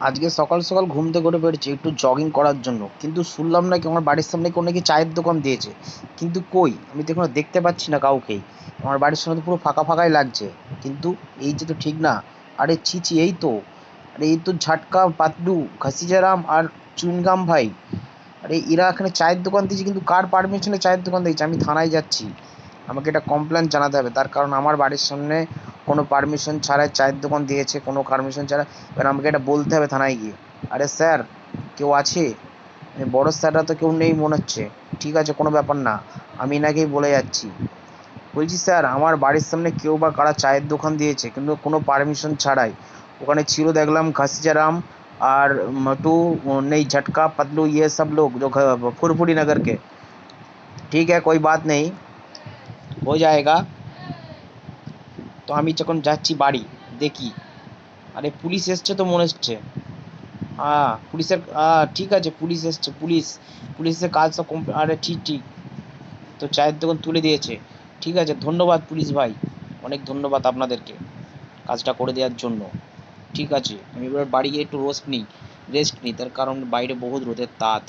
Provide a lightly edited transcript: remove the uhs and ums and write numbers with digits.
আজকে সকাল সকাল ঘুম থেকে উঠে বেরিয়েছি একটু জগিং করার জন্য, কিন্তু শুনলাম নাকি আমার বাড়ির সামনে কোনো নাকি চায়ের দোকান দিয়েছে। কিন্তু কই, আমি তো এখনো দেখতে পাচ্ছি না কাউকেই। আমার বাড়ির সামনে তো পুরো ফাঁকা ফাঁকাই লাগছে। কিন্তু এই যে তো ঠিক না। আরে ছি ছি, এই তো, আরে এই তো ঝাটকা, পাতলু, ঘাসিজারাম আর চুইনগাম ভাই। আরে এরা এখানে চায়ের দোকান দিয়েছে, কিন্তু কার পারমিশনে চায়ের দোকান দিয়েছে? আমি থানায় যাচ্ছি, আমাকে এটা কমপ্লেন জানাতে হবে। তার কারণ আমার বাড়ির সামনে কোনো পারমিশন ছাড়াই চায়ের দোকান দিয়েছে, কোনো পারমিশন ছাড়া। এবার আমাকে এটা বলতে হবে থানায় গিয়ে। আরে স্যার, কেউ আছে? বড় স্যাররা তো কেউ নেই মনে হচ্ছে। ঠিক আছে, কোনো ব্যাপার না, আমি এনাকেই বলে যাচ্ছি। বলছি স্যার, আমার বাড়ির সামনে কেউ বা কারা চায়ের দোকান দিয়েছে, কিন্তু কোনো পারমিশন ছাড়াই। ওখানে ছিল দেখলাম घसीजा আর मटू, नहीं झटका पतलू, ये सब लोग जो फुरफुरी नगर के। ठीक है, कोई बात नहीं, हो जाएगा। তো আমি যখন যাচ্ছি বাড়ি, দেখি আরে পুলিশ এসছে তো মনে হচ্ছে। পুলিশের, ঠিক আছে, পুলিশ এসছে। পুলিশের কাজ সব আরে ঠিক ঠিক। তো চায়ের দোকান তুলে দিয়েছে। ঠিক আছে, ধন্যবাদ পুলিশ ভাই, অনেক ধন্যবাদ আপনাদেরকে কাজটা করে দেওয়ার জন্য। ঠিক আছে, আমি এবার বাড়ি গিয়ে একটু রেস্ট নিই। তার কারণ বাইরে বহুত রোদের তাপ।